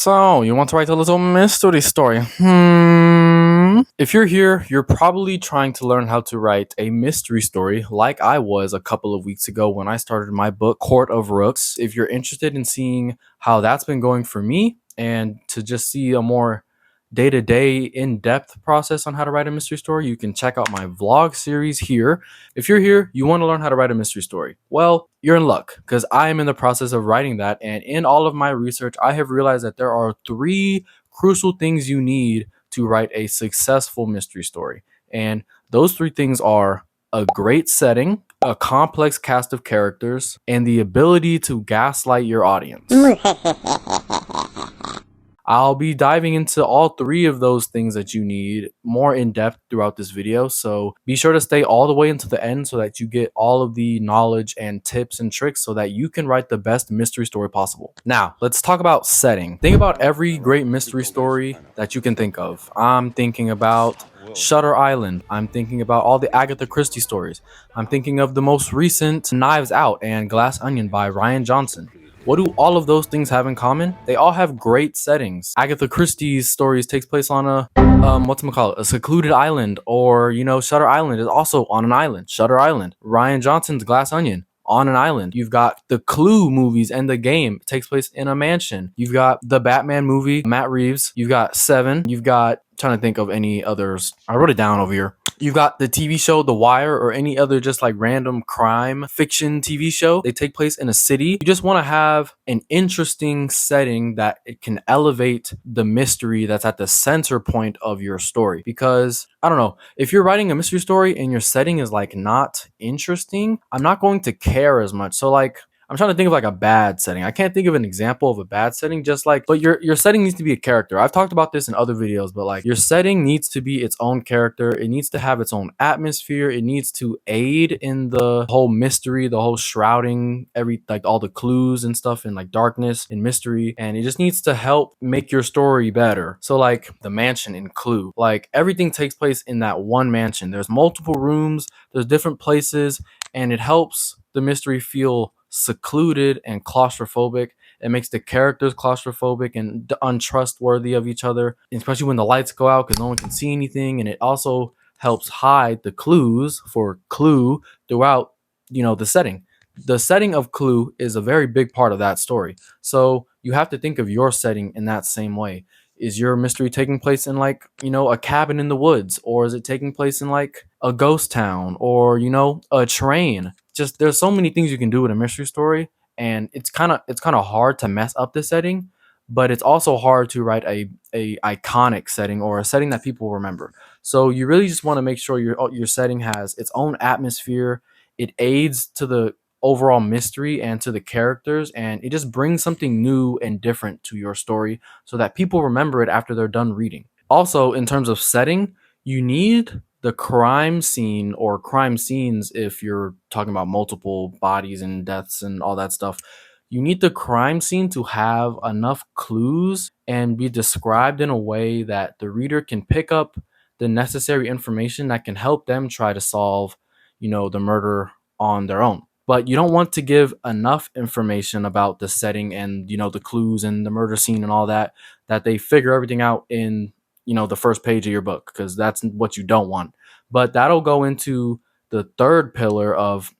So, you want to write a little mystery story? If you're here, you're probably trying to learn how to write a mystery story like I was a couple of weeks ago when I started my book, Court of Rooks. If you're interested in seeing how that's been going for me and to just see a more day-to-day in-depth process on how to write a mystery story, you can check out my vlog series here. If you're here, you want to learn how to write a mystery story. Well, you're in luck because I am in the process of writing that, and in all of my research, I have realized that there are 3 crucial things you need to write a successful mystery story. And those 3 things are a great setting, a complex cast of characters, and the ability to gaslight your audience. I'll be diving into all 3 of those things that you need more in depth throughout this video, so be sure to stay all the way into the end so that you get all of the knowledge and tips and tricks so that you can write the best mystery story possible. Now, let's talk about setting. Think about every great mystery story that you can think of. I'm thinking about Shutter Island. I'm thinking about all the Agatha Christie stories. I'm thinking of the most recent Knives Out and Glass Onion by Rian Johnson. What do all of those things have in common? They all have great settings. Agatha Christie's stories takes place on a secluded island, or Shutter Island is also on an island. Shutter Island. Rian Johnson's Glass Onion, on an island. You've got the Clue movies and the game, it takes place in a mansion. You've got the Batman movie, Matt Reeves. You've got Seven. You've got, trying to think of any others. I wrote it down over here. You've got the TV show The Wire, or any other just like random crime fiction TV show. They take place in a city. You just want to have an interesting setting that it can elevate the mystery that's at the center point of your story. Because I don't know, if you're writing a mystery story and your setting is like not interesting, I'm not going to care as much. So like, I'm trying to think of like a bad setting. I can't think of an example of a bad setting, but your setting needs to be a character. I've talked about this in other videos, but like your setting needs to be its own character. It needs to have its own atmosphere. It needs to aid in the whole mystery, the whole shrouding, like all the clues and stuff, and like darkness and mystery. And it just needs to help make your story better. So like the mansion in Clue, like everything takes place in that one mansion. There's multiple rooms, there's different places, and it helps the mystery feel secluded and claustrophobic. It makes the characters claustrophobic and untrustworthy of each other, especially when the lights go out because no one can see anything. And it also helps hide the clues for Clue throughout, the setting. The setting of Clue is a very big part of that story. So you have to think of your setting in that same way. Is your mystery taking place in like, a cabin in the woods? Or is it taking place in like a ghost town or, a train? Just there's so many things you can do with a mystery story, and it's kind of hard to mess up the setting, but it's also hard to write a iconic setting or a setting that people remember. So you really just want to make sure your setting has its own atmosphere. It aids to the overall mystery and to the characters, and it just brings something new and different to your story so that people remember it after they're done reading. Also, in terms of setting, you need the crime scene or crime scenes. If you're talking about multiple bodies and deaths and all that stuff, you need the crime scene to have enough clues and be described in a way that the reader can pick up the necessary information that can help them try to solve, the murder on their own. But you don't want to give enough information about the setting and, the clues and the murder scene and all that they figure everything out in, the first page of your book, because that's what you don't want. But that'll go into the third pillar of,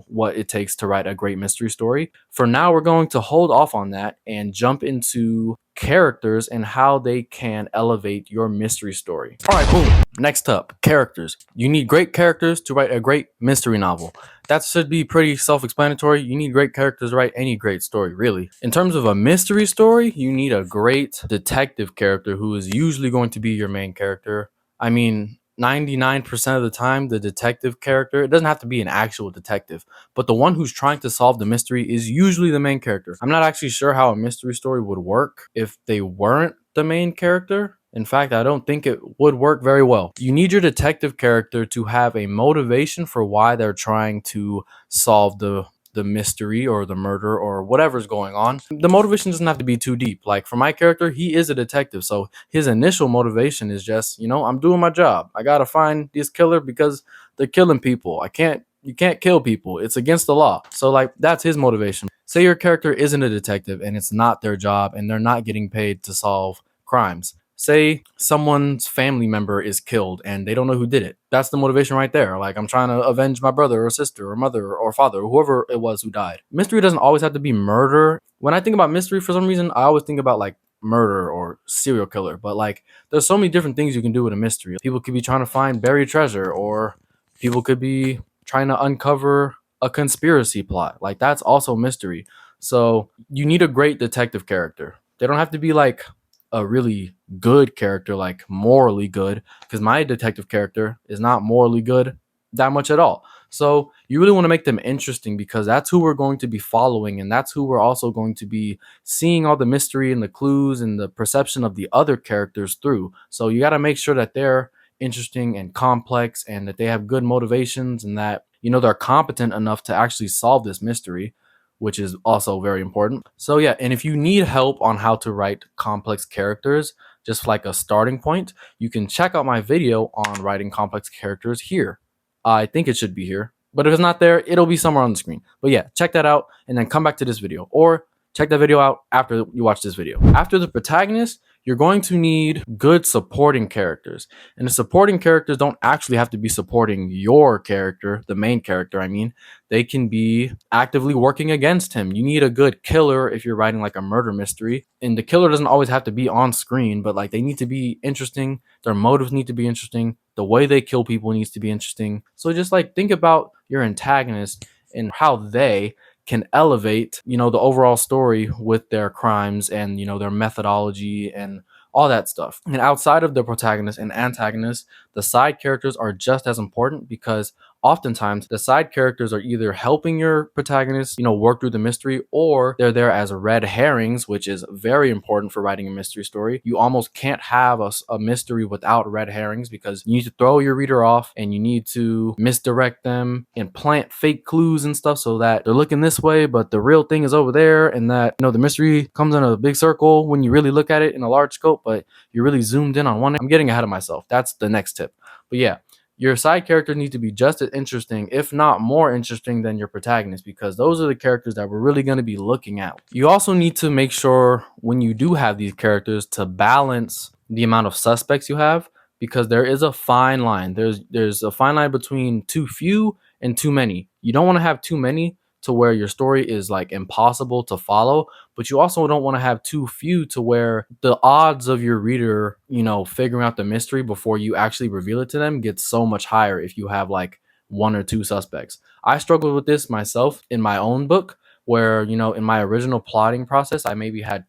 what it takes to write a great mystery story. For now, we're going to hold off on that and jump into characters and how they can elevate your mystery story. All right, boom. Next up, characters. You need great characters to write a great mystery novel. That should be pretty self-explanatory. You need great characters to write any great story, really. In terms of a mystery story, you need a great detective character who is usually going to be your main character. I mean, 99% of the time, the detective character, it doesn't have to be an actual detective, but the one who's trying to solve the mystery is usually the main character. I'm not actually sure how a mystery story would work if they weren't the main character. In fact, I don't think it would work very well. You need your detective character to have a motivation for why they're trying to solve the mystery or the murder or whatever's going on. The motivation doesn't have to be too deep. Like for my character, he is a detective, so his initial motivation is just, I'm doing my job. I gotta find this killer because they're killing people. I can't You can't kill people. It's against the law. So like that's his motivation. Say your character isn't a detective and it's not their job and they're not getting paid to solve crimes. Say someone's family member is killed and they don't know who did it. That's the motivation right there. Like, I'm trying to avenge my brother or sister or mother or father, or whoever it was who died. Mystery doesn't always have to be murder. When I think about mystery, for some reason, I always think about like murder or serial killer. But like, there's so many different things you can do with a mystery. People could be trying to find buried treasure, or people could be trying to uncover a conspiracy plot. Like, that's also mystery. So you need a great detective character. They don't have to be like a really good character, like morally good, because my detective character is not morally good that much at all. So you really want to make them interesting, because that's who we're going to be following, and that's who we're also going to be seeing all the mystery and the clues and the perception of the other characters through. So you got to make sure that they're interesting and complex, and that they have good motivations, and that, you know, they're competent enough to actually solve this mystery, which is also very important. So yeah, and if you need help on how to write complex characters, just like a starting point, you can check out my video on writing complex characters here. I think it should be here, but if it's not there, it'll be somewhere on the screen. But yeah, check that out and then come back to this video, or check that video out after you watch this video. After the protagonist, you're going to need good supporting characters. And the supporting characters don't actually have to be supporting your character, the main character, I mean. They can be actively working against him. You need a good killer if you're writing like a murder mystery. And the killer doesn't always have to be on screen, but like, they need to be interesting. Their motives need to be interesting. The way they kill people needs to be interesting. So just like, think about your antagonist and how they can elevate, you know, the overall story with their crimes and, you know, their methodology and all that stuff. And outside of the protagonist and antagonist, the side characters are just as important, because oftentimes the side characters are either helping your protagonist, you know, work through the mystery, or they're there as red herrings, which is very important for writing a mystery story. You almost can't have a mystery without red herrings, because you need to throw your reader off and you need to misdirect them and plant fake clues and stuff, so that they're looking this way but the real thing is over there, and that, you know, the mystery comes in a big circle when you really look at it in a large scope, but you're really zoomed in on one. I'm getting ahead of myself. That's the next tip. But yeah, your side characters need to be just as interesting, if not more interesting, than your protagonist, because those are the characters that we're really going to be looking at. You also need to make sure, when you do have these characters, to balance the amount of suspects you have, because there is a fine line. There's a fine line between too few and too many. You don't want to have too many to where your story is like impossible to follow, but you also don't want to have too few to where the odds of your reader, you know, figuring out the mystery before you actually reveal it to them gets so much higher if you have like one or two suspects. I struggled with this myself in my own book, where, you know, in my original plotting process, I maybe had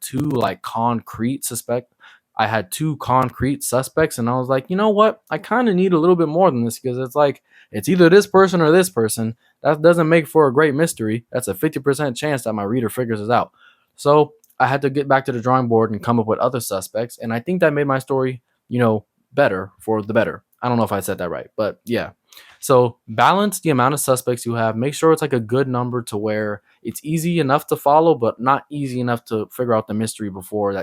I had two concrete suspects, and I was like, you know what? I kind of need a little bit more than this, because it's like, it's either this person or this person. That doesn't make for a great mystery. That's a 50% chance that my reader figures this out. So I had to get back to the drawing board and come up with other suspects. And I think that made my story, you know, better for the better. I don't know if I said that right, but yeah. So balance the amount of suspects you have. Make sure it's like a good number to where it's easy enough to follow, but not easy enough to figure out the mystery before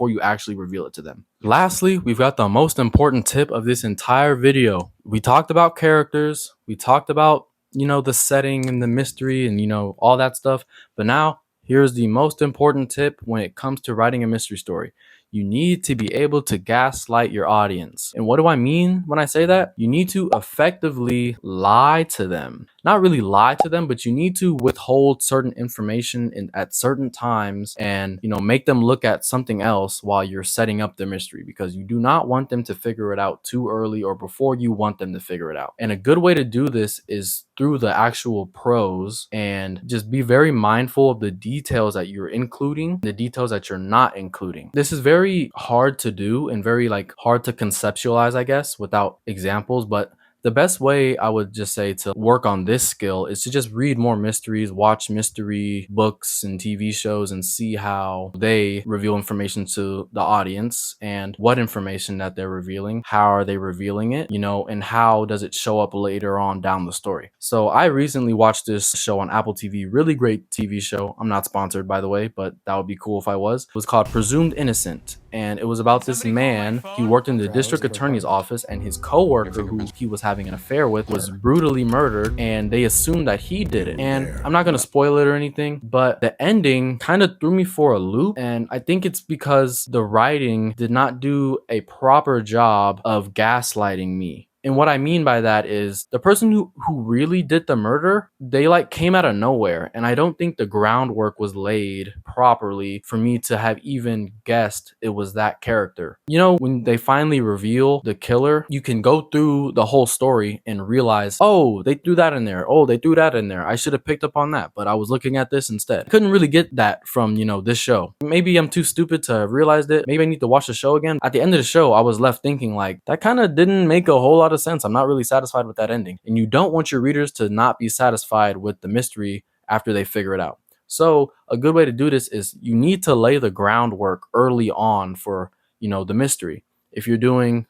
you actually reveal it to them. Lastly, we've got the most important tip of this entire video. We talked about characters. We talked about, you know, the setting and the mystery and, you know, all that stuff. But now here's the most important tip when it comes to writing a mystery story. You need to be able to gaslight your audience. And what do I mean when I say that? You need to effectively lie to them. Not really lie to them, but you need to withhold certain information at certain times, and, you know, make them look at something else while you're setting up the mystery, because you do not want them to figure it out too early or before you want them to figure it out. And a good way to do this is through the actual prose, and just be very mindful of the details that you're including, the details that you're not including. This is very hard to do and very like hard to conceptualize, I guess, without examples, but the best way I would just say to work on this skill is to just read more mysteries, watch mystery books and TV shows, and see how they reveal information to the audience, and what information that they're revealing, how are they revealing it, you know, and how does it show up later on down the story. So I recently watched this show on Apple TV, really great TV show. I'm not sponsored, by the way, but that would be cool if I was. It was called Presumed Innocent. and it was about this man. He worked in the district attorney's office, and his coworker, who he was having an affair with, was brutally murdered, and they assumed that he did it. And I'm not gonna spoil it or anything, but the ending kind of threw me for a loop, and I think it's because the writing did not do a proper job of gaslighting me. And what I mean by that is the person who really did the murder, they like came out of nowhere. And I don't think the groundwork was laid properly for me to have even guessed it was that character. You know, when they finally reveal the killer, you can go through the whole story and realize, oh, they threw that in there. Oh, they threw that in there. I should have picked up on that, but I was looking at this instead. I couldn't really get that from, this show. Maybe I'm too stupid to have realized it. Maybe I need to watch the show again. At the end of the show, I was left thinking like, that kind of didn't make a whole lot of sense. I'm not really satisfied with that ending. And you don't want your readers to not be satisfied with the mystery after they figure it out. So a good way to do this is you need to lay the groundwork early on for, the mystery. If you're doing,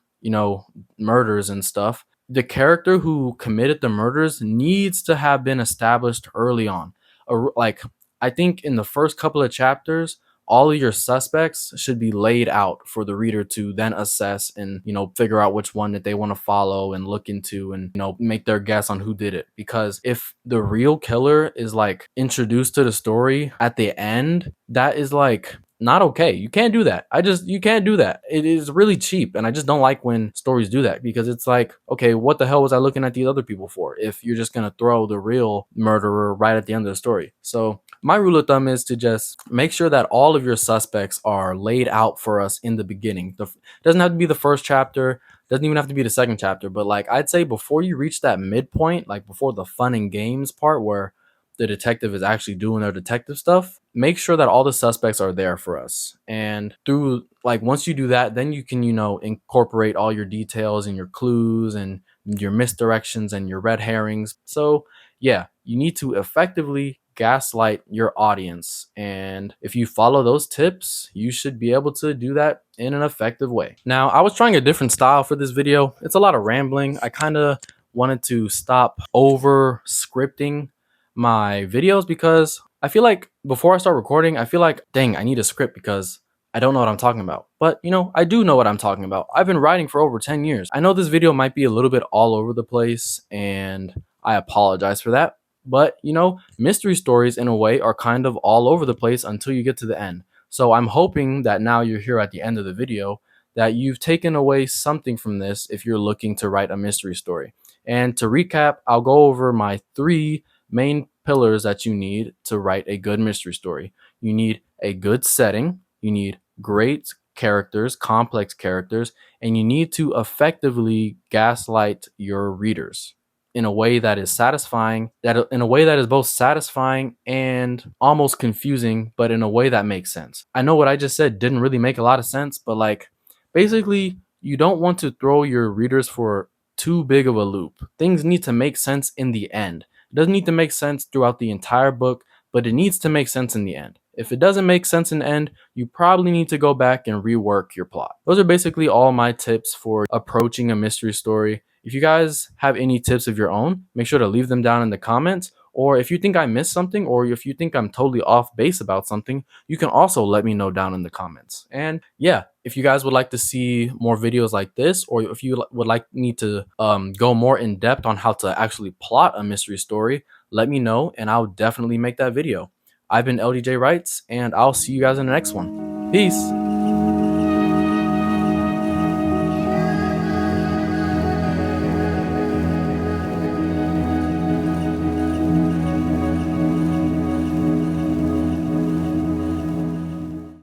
murders and stuff, the character who committed the murders needs to have been established early on. Like, I think in the first couple of chapters, all of your suspects should be laid out for the reader to then assess and, figure out which one that they want to follow and look into and, make their guess on who did it. Because if the real killer is like introduced to the story at the end, that is like not okay. You can't do that. You can't do that. It is really cheap. And I just don't like when stories do that, because it's like, okay, what the hell was I looking at these other people for if you're just going to throw the real murderer right at the end of the story? So my rule of thumb is to just make sure that all of your suspects are laid out for us in the beginning. Doesn't have to be the first chapter, doesn't even have to be the second chapter, but like I'd say before you reach that midpoint, like before the fun and games part where the detective is actually doing their detective stuff, make sure that all the suspects are there for us. And through like once you do that, then you can, incorporate all your details and your clues and your misdirections and your red herrings. So yeah, you need to effectively gaslight your audience. And if you follow those tips, you should be able to do that in an effective way. Now, I was trying a different style for this video. It's a lot of rambling. I kind of wanted to stop over scripting my videos because I feel like before I start recording, I feel like, dang, I need a script because I don't know what I'm talking about. But, I do know what I'm talking about. I've been writing for over 10 years. I know this video might be a little bit all over the place, and I apologize for that. But, mystery stories in a way are kind of all over the place until you get to the end. So I'm hoping that now you're here at the end of the video, that you've taken away something from this if you're looking to write a mystery story. And to recap, I'll go over my 3 main pillars that you need to write a good mystery story. You need a good setting, you need great characters, complex characters, and you need to effectively gaslight your readers in a way that is satisfying, in a way that is both satisfying and almost confusing, but in a way that makes sense. I know what I just said didn't really make a lot of sense, but like basically you don't want to throw your readers for too big of a loop. Things need to make sense in the end. It doesn't need to make sense throughout the entire book, but it needs to make sense in the end. If it doesn't make sense in the end, you probably need to go back and rework your plot. Those are basically all my tips for approaching a mystery story. If you guys have any tips of your own, make sure to leave them down in the comments. Or if you think I missed something, or if you think I'm totally off base about something, you can also let me know down in the comments. And yeah, if you guys would like to see more videos like this, or if you would like me to go more in depth on how to actually plot a mystery story, let me know and I'll definitely make that video. I've been LDJ Writes, and I'll see you guys in the next one. Peace.